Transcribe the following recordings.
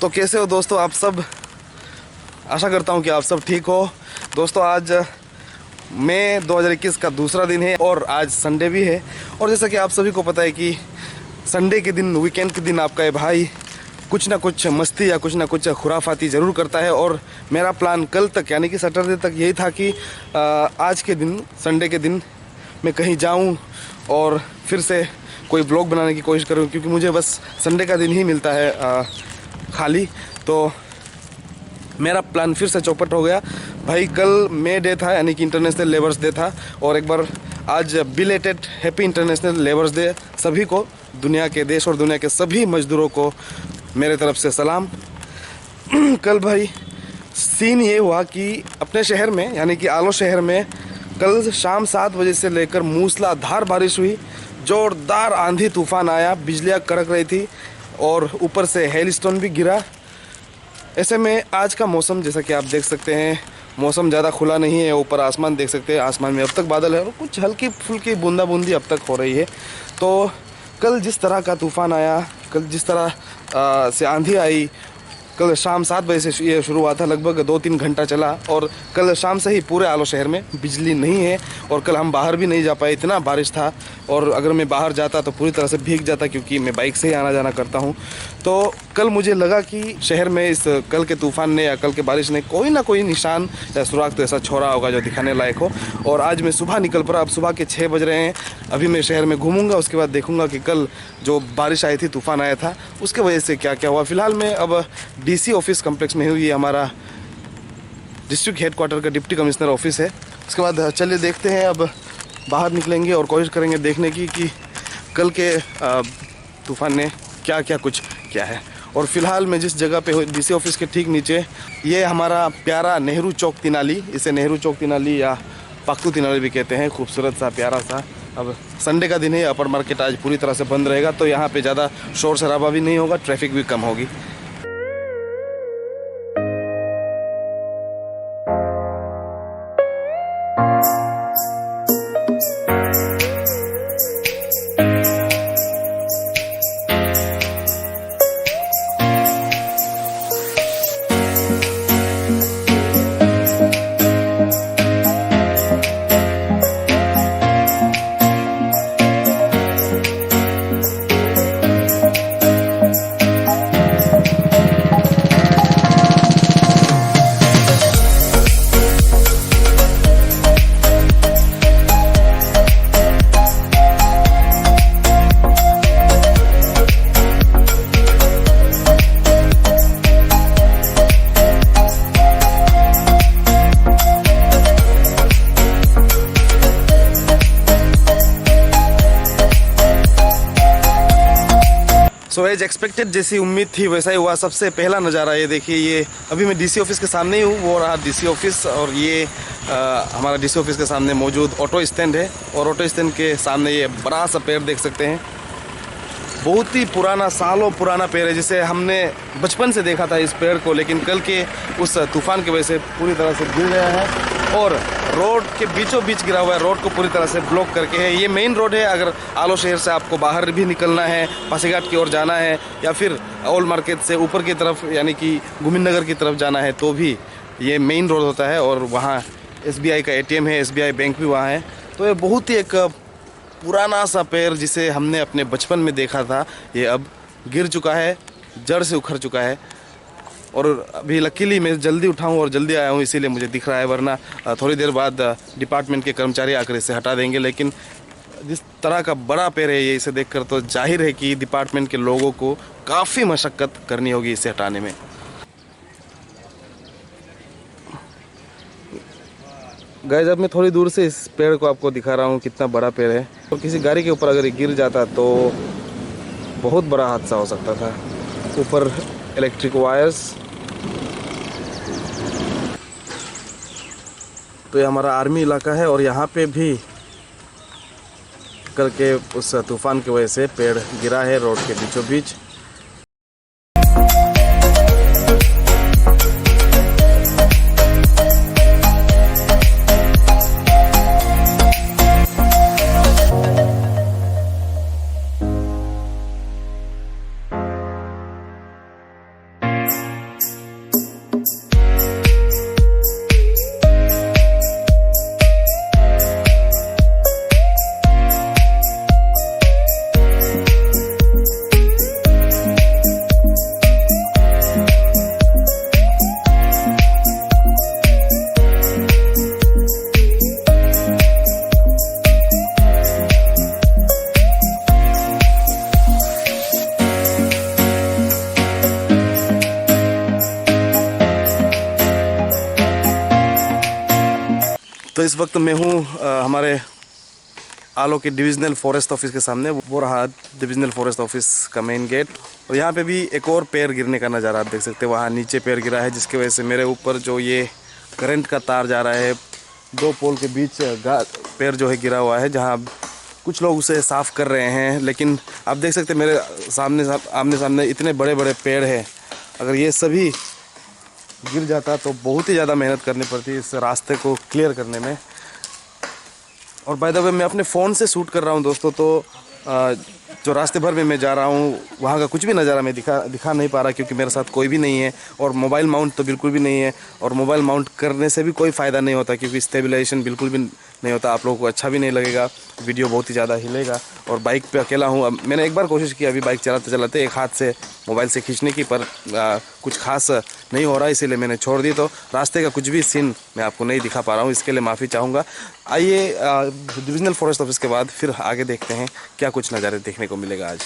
तो कैसे हो दोस्तों आप सब। आशा करता हूँ कि आप सब ठीक हो। दोस्तों आज मई 2021 का दूसरा दिन है और आज संडे भी है। और जैसा कि आप सभी को पता है कि संडे के दिन, वीकेंड के दिन आपका ये भाई कुछ ना कुछ मस्ती या कुछ ना कुछ खुराफाती ज़रूर करता है। और मेरा प्लान कल तक यानी कि सैटरडे तक यही था कि आज के दिन, संडे के दिन मैं कहीं जाऊं और फिर से कोई ब्लॉग बनाने की कोशिश करूं, क्योंकि मुझे बस संडे का दिन ही मिलता है खाली। तो मेरा प्लान फिर से चौपट हो गया भाई। कल मे डे था यानी कि इंटरनेशनल लेबर्स डे था। और एक बार आज belated happy international labours day सभी को, दुनिया के देश और दुनिया के सभी मजदूरों को मेरे तरफ से सलाम। कल भाई सीन ये हुआ कि अपने शहर में यानी कि आलो शहर में कल शाम 7 बजे से लेकर मूसलाधार बारिश हुई। जोरदार आंधी तूफान आया, बिजलियाँ कड़क रही थी और ऊपर से हेलस्टोन भी गिरा। ऐसे में आज का मौसम जैसा कि आप देख सकते हैं, मौसम ज़्यादा खुला नहीं है। ऊपर आसमान देख सकते हैं, आसमान में अब तक बादल है और कुछ हल्की फुल्की बूंदाबूंदी अब तक हो रही है। तो कल जिस तरह का तूफ़ान आया, कल जिस तरह से आंधी आई, कल शाम 7 बजे से ये शुरू हुआ था, लगभग 2-3 घंटा चला। और कल शाम से ही पूरे आलो शहर में बिजली नहीं है और कल हम बाहर भी नहीं जा पाए, इतना बारिश था। और अगर मैं बाहर जाता तो पूरी तरह से भीग जाता, क्योंकि मैं बाइक से ही आना जाना करता हूँ। तो कल मुझे लगा कि शहर में इस कल के तूफ़ान ने या कल के बारिश ने कोई ना कोई निशान या सुराग तो ऐसा छोड़ा होगा जो दिखाने लायक हो। और आज मैं सुबह निकल पड़ा। अब सुबह के 6 बज रहे हैं। अभी मैं शहर में घूमूंगा, उसके बाद देखूंगा कि कल जो बारिश आई थी, तूफ़ान आया था, उसके वजह से क्या क्या हुआ। फ़िलहाल मैं अब DC ऑफिस कम्प्लेक्स में हूँ। ये हमारा डिस्ट्रिक्ट हेडक्वार्टर का डिप्टी कमिश्नर ऑफिस है। उसके बाद चलिए देखते हैं, अब बाहर निकलेंगे और कोशिश करेंगे देखने की कि कल के तूफ़ान ने क्या क्या कुछ किया है। और फिलहाल मैं जिस जगह पे DC ऑफिस के ठीक नीचे, ये हमारा प्यारा नेहरू चौक तिनाली, इसे नेहरू चौक तिनाली या पाक्तू तिनाली भी कहते हैं। खूबसूरत सा, प्यारा सा। अब संडे का दिन है, अपर मार्केट आज पूरी तरह से बंद रहेगा, तो यहाँ पे ज़्यादा शोर शराबा भी नहीं होगा, ट्रैफिक भी कम होगी। सो एज एक्सपेक्टेड, जैसी उम्मीद थी वैसा ही हुआ। सबसे पहला नज़ारा ये देखिए, ये अभी मैं DC ऑफिस के सामने ही हूँ। वो रहा DC ऑफिस और ये हमारा DC ऑफिस के सामने मौजूद ऑटो स्टैंड है। और ऑटो स्टैंड के सामने ये बड़ा सा पेड़ देख सकते हैं। बहुत ही पुराना, सालों पुराना पेड़ है, जिसे हमने बचपन से देखा था इस पेड़ को, लेकिन कल के उस तूफ़ान की वजह से पूरी तरह से गिर गया है और रोड के बीचों बीच गिरा हुआ है। रोड को पूरी तरह से ब्लॉक करके है। ये मेन रोड है। अगर आलो शहर से आपको बाहर भी निकलना है, पासीघाट की ओर जाना है, या फिर ओल्ड मार्केट से ऊपर की तरफ यानी कि गोविंद नगर की तरफ जाना है, तो भी ये मेन रोड होता है। और वहाँ SBI का ATM है, SBI बैंक भी वहाँ है। तो ये बहुत ही एक पुराना सा पेड़, जिसे हमने अपने बचपन में देखा था, ये अब गिर चुका है, जड़ से उखड़ चुका है। और अभी लकीली मैं जल्दी उठाऊँ और जल्दी आया हूँ, इसीलिए मुझे दिख रहा है, वरना थोड़ी देर बाद डिपार्टमेंट के कर्मचारी आकर इसे हटा देंगे। लेकिन जिस तरह का बड़ा पेड़ है ये, इसे देखकर तो जाहिर है कि डिपार्टमेंट के लोगों को काफ़ी मशक्क़त करनी होगी इसे हटाने में। गाइस, अब मैं थोड़ी दूर से इस पेड़ को आपको दिखा रहा हूँ, कितना बड़ा पेड़ है। और किसी गाड़ी के ऊपर अगर ये गिर जाता तो बहुत बड़ा हादसा हो सकता था। ऊपर इलेक्ट्रिक वायर्स। तो ये हमारा आर्मी इलाका है और यहाँ पे भी कल के उस तूफान की वजह से पेड़ गिरा है रोड के बीचों बीच। तो इस वक्त मैं हूँ हमारे आलो के डिविजनल फॉरेस्ट ऑफिस के सामने। वो रहा डिविजनल फॉरेस्ट ऑफिस का मेन गेट। और यहाँ पे भी एक और पेड़ गिरने का नज़ारा आप देख सकते हैं। वहाँ नीचे पेड़ गिरा है, जिसकी वजह से मेरे ऊपर जो ये करंट का तार जा रहा है, 2 पोल के बीच पेड़ जो है गिरा हुआ है, जहाँ कुछ लोग उसे साफ़ कर रहे हैं। लेकिन आप देख सकते हैं मेरे आमने सामने इतने बड़े बड़े पेड़ हैं। अगर ये सभी गिर जाता तो बहुत ही ज़्यादा मेहनत करनी पड़ती इस रास्ते को क्लियर करने में। और बाय द वे मैं अपने फ़ोन से शूट कर रहा हूँ दोस्तों, तो जो रास्ते भर में मैं जा रहा हूँ वहाँ का कुछ भी नज़ारा मैं दिखा नहीं पा रहा, क्योंकि मेरे साथ कोई भी नहीं है और मोबाइल माउंट तो बिल्कुल भी नहीं है। और मोबाइल माउंट करने से भी कोई फ़ायदा नहीं होता, क्योंकि स्टेबलाइजेशन बिल्कुल भी नहीं होता। आप लोगों को अच्छा भी नहीं लगेगा, वीडियो बहुत ही ज़्यादा हिलेगा। और बाइक पे अकेला हूँ। अब मैंने एक बार कोशिश की अभी बाइक चलाते चलाते एक हाथ से मोबाइल से खींचने की, पर कुछ खास नहीं हो रहा, इसीलिए मैंने छोड़ दी। तो रास्ते का कुछ भी सीन मैं आपको नहीं दिखा पा रहा हूँ, इसके लिए माफ़ी चाहूँगा। आइए डिविजनल फॉरेस्ट ऑफिस के बाद फिर आगे देखते हैं क्या कुछ नज़ारे देखने को मिलेगा आज।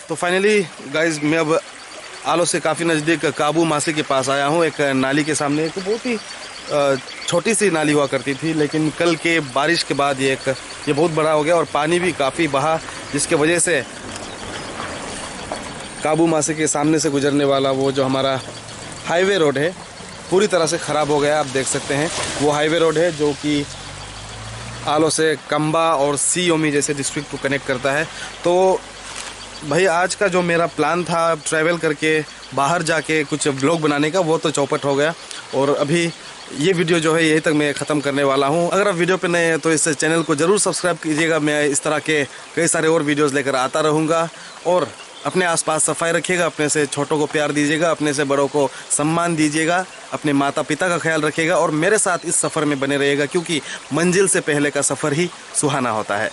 तो फाइनली गाइज मैं अब आलो से काफ़ी नज़दीक काबू मासे के पास आया हूँ। एक नाली के सामने, एक बहुत ही छोटी सी नाली हुआ करती थी, लेकिन कल के बारिश के बाद ये बहुत बड़ा हो गया और पानी भी काफ़ी बहा, जिसके वजह से काबू मासे के सामने से गुजरने वाला वो जो हमारा हाईवे रोड है पूरी तरह से ख़राब हो गया। आप देख सकते हैं वो हाईवे रोड है जो कि आलो से कंबा और सी योमी जैसे डिस्ट्रिक्ट को कनेक्ट करता है। तो भाई आज का जो मेरा प्लान था ट्रैवल करके बाहर जाके कुछ ब्लॉग बनाने का, वो तो चौपट हो गया। और अभी ये वीडियो जो है यहीं तक मैं ख़त्म करने वाला हूँ। अगर आप वीडियो पे नए हैं तो इस चैनल को ज़रूर सब्सक्राइब कीजिएगा। मैं इस तरह के कई सारे और वीडियोज़ लेकर आता रहूँगा। और अपने आसपास सफाई रखिएगा, अपने से छोटों को प्यार दीजिएगा, अपने से बड़ों को सम्मान दीजिएगा, अपने माता पिता का ख्याल रखिएगा और मेरे साथ इस सफ़र में बने रहिएगा, क्योंकि मंजिल से पहले का सफ़र ही सुहाना होता है।